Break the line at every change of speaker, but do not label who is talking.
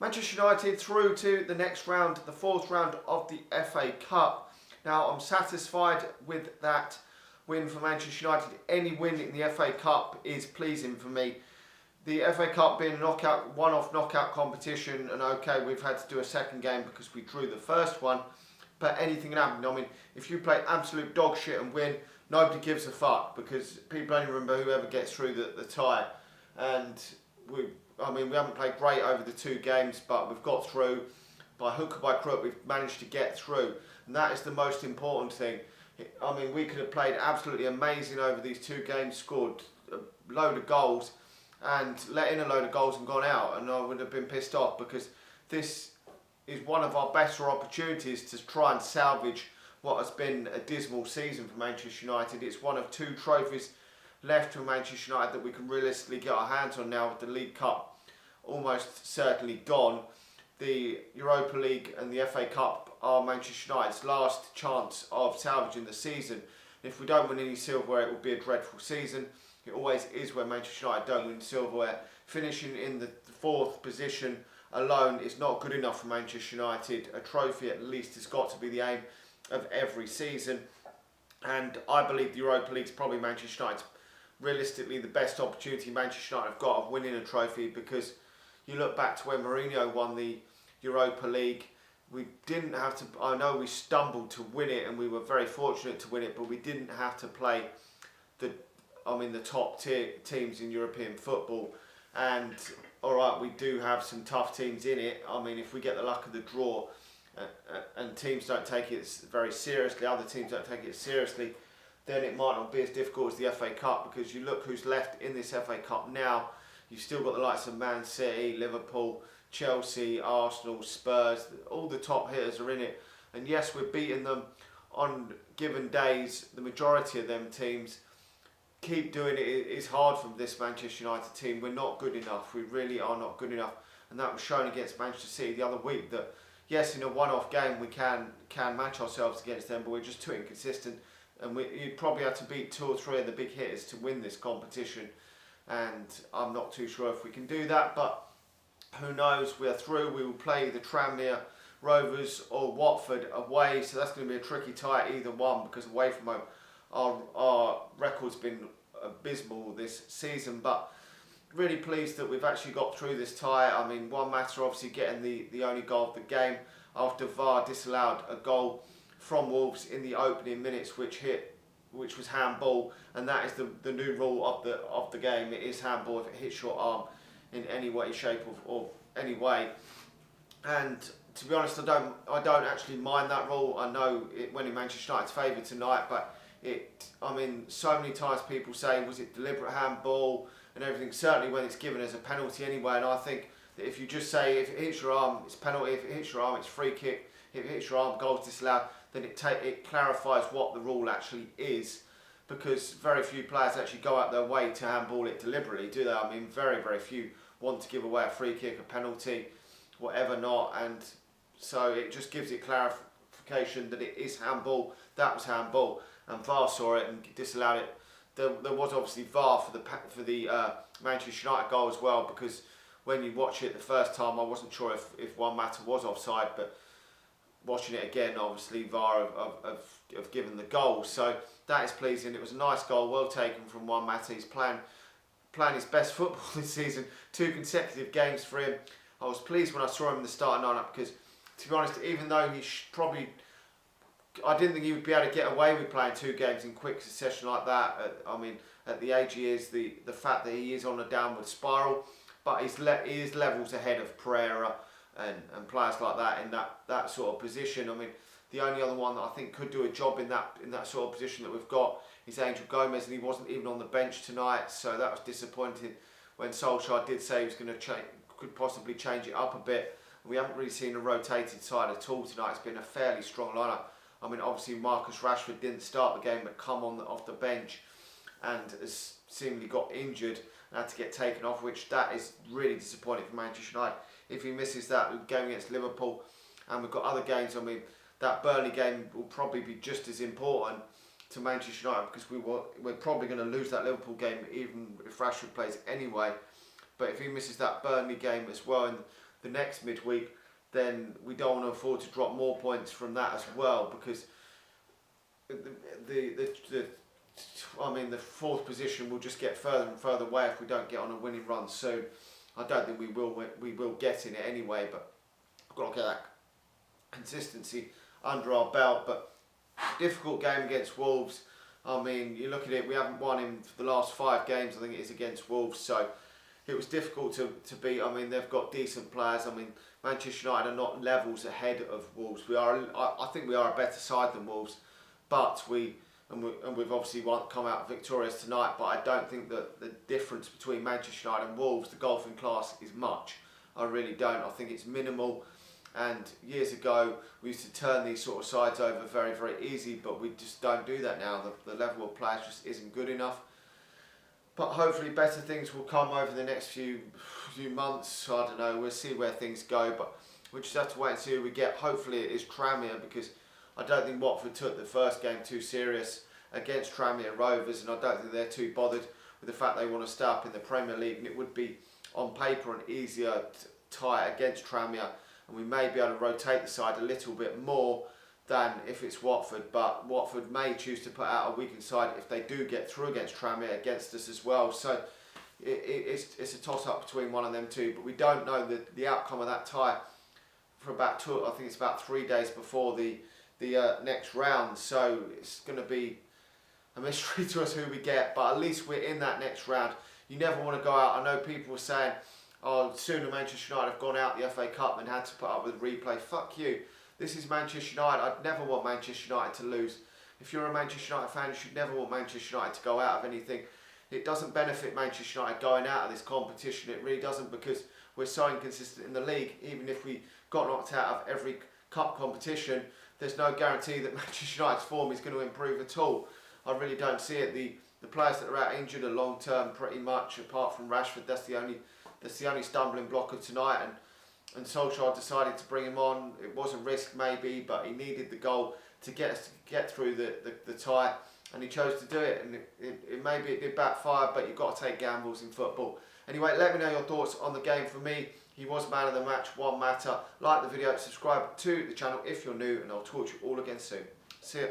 Manchester United through to the next round, the fourth round of the FA Cup. Now, I'm satisfied with that win for Manchester United. Any win in the FA Cup is pleasing for me. The FA Cup being a one-off knockout competition, and okay, we've had to do a second game because we drew the first one, but anything can happen. I mean, if you play absolute dog shit and win, nobody gives a fuck because people only remember whoever gets through the tie. And we haven't played great over the two games, but we've got through. By hook or by crook, we've managed to get through, and that is the most important thing. I mean, we could have played absolutely amazing over these two games, scored a load of goals, and let in a load of goals and gone out, and I would have been pissed off because this is one of our better opportunities to try and salvage what has been a dismal season for Manchester United. It's one of two trophies left for Manchester United that we can realistically get our hands on now with the League Cup almost certainly gone. The Europa League and the FA Cup are Manchester United's last chance of salvaging the season. If we don't win any silverware, it will be a dreadful season. It always is when Manchester United don't win silverware. Finishing in the fourth position alone is not good enough for Manchester United. A trophy at least has got to be the aim of every season. And I believe the Europa League is probably Manchester United's realistically the best opportunity Manchester United have got of winning a trophy, because you look back to when Mourinho won the Europa League, we didn't have to, I know we stumbled to win it and we were very fortunate to win it, but we didn't have to play the top tier teams in European football. And alright, we do have some tough teams in it. I mean, if we get the luck of the draw and teams don't take it very seriously, other teams don't take it seriously, then it might not be as difficult as the FA Cup, because you look who's left in this FA Cup now. You've still got the likes of Man City, Liverpool, Chelsea, Arsenal, Spurs. All the top hitters are in it. And yes, we're beating them on given days. The majority of them teams keep doing it. It's hard for this Manchester United team. We're not good enough. We really are not good enough. And that was shown against Manchester City the other week, that yes, in a one-off game we can match ourselves against them, but we're just too inconsistent. And you'd probably have to beat two or three of the big hitters to win this competition. And I'm not too sure if we can do that, but who knows. We're through. We will play the Tranmere Rovers or Watford away, so that's going to be a tricky tie either one, because away from home our record's been abysmal this season. But really pleased that we've actually got through this tie. I mean, Juan Mata obviously getting the only goal of the game after VAR disallowed a goal from Wolves in the opening minutes, which was handball, and that is the new rule of the game. It is handball if it hits your arm in any way, shape or any way. And to be honest, I don't actually mind that rule. I know it went in Manchester United's favour tonight, but so many times people say, was it deliberate handball and everything? Certainly when it's given as a penalty anyway. And I think that if you just say if it hits your arm, it's penalty. If it hits your arm, it's free kick. If it hits your arm, goal's disallowed. Then it clarifies what the rule actually is, because very few players actually go out their way to handball it deliberately, do they? I mean, very, very few want to give away a free kick, a penalty, whatever not, and so it just gives it clarification that it is handball. That was handball, and VAR saw it and disallowed it. There was obviously VAR for the Manchester United goal as well, because when you watch it the first time, I wasn't sure if Juan Mata was offside, but watching it again, obviously VAR have given the goal, so that is pleasing. It was a nice goal, well taken from Juan Mata. He's playing his best football this season, 2 consecutive games for him. I was pleased when I saw him in the starting lineup, because, to be honest, even though I didn't think he would be able to get away with playing 2 games in quick succession like that. At the age he is, the fact that he is on a downward spiral, but he is levels ahead of Pereira and players like that in that sort of position. I mean, the only other one that I think could do a job in that sort of position that we've got is Angel Gomez, and he wasn't even on the bench tonight, so that was disappointing when Solskjaer did say he was going to could possibly change it up a bit. We haven't really seen a rotated side at all tonight. It's been a fairly strong lineup. I mean, obviously Marcus Rashford didn't start the game, but come off the bench and has seemingly got injured and had to get taken off, which that is really disappointing for Manchester United. If he misses that game against Liverpool, and we've got other games, I mean, that Burnley game will probably be just as important to Manchester United, because we're probably going to lose that Liverpool game even if Rashford plays anyway. But if he misses that Burnley game as well in the next midweek, then we don't want to afford to drop more points from that as well, because the fourth position will just get further and further away if we don't get on a winning run soon. I don't think we will get in it anyway, but we've got to get that consistency under our belt. But difficult game against Wolves. I mean, you look at it, we haven't won in the last 5 games, I think it is, against Wolves, so it was difficult to beat. I mean, they've got decent players. I mean, Manchester United are not levels ahead of Wolves. I think we are a better side than Wolves, but we've obviously come out victorious tonight, but I don't think that the difference between Manchester United and Wolves, the golfing class, is much. I really don't. I think it's minimal. And years ago, we used to turn these sort of sides over very, very easy, but we just don't do that now. The level of players just isn't good enough. But hopefully better things will come over the next few months. I don't know, we'll see where things go, but we'll just have to wait and see who we get. Hopefully it is Tranmere, because I don't think Watford took the first game too serious against Tranmere Rovers, and I don't think they're too bothered with the fact they want to stay up in the Premier League, and it would be on paper an easier tie against Tranmere, and we may be able to rotate the side a little bit more than if it's Watford, but Watford may choose to put out a weakened side if they do get through against Tranmere against us as well. So it's a toss-up between one of them two, but we don't know the outcome of that tie for about I think it's about 3 days before the next round, so it's going to be a mystery to us who we get, but at least we're in that next round. You never want to go out. I know people were saying, oh, sooner Manchester United have gone out the FA Cup and had to put up with replay. Fuck you. This is Manchester United. I'd never want Manchester United to lose. If you're a Manchester United fan, you should never want Manchester United to go out of anything. It doesn't benefit Manchester United going out of this competition. It really doesn't, because we're so inconsistent in the league. Even if we got knocked out of every cup competition, there's no guarantee that Manchester United's form is going to improve at all. I really don't see it. The players that are out injured are long term pretty much, apart from Rashford. That's the only stumbling block of tonight, and Solskjaer decided to bring him on. It was a risk maybe, but he needed the goal to get us to get through the tie, and he chose to do it, and maybe it did backfire, but you've got to take gambles in football. Anyway, let me know your thoughts on the game. For me, he was man of the match, one matter. Like the video, subscribe to the channel if you're new, and I'll talk to you all again soon. See ya.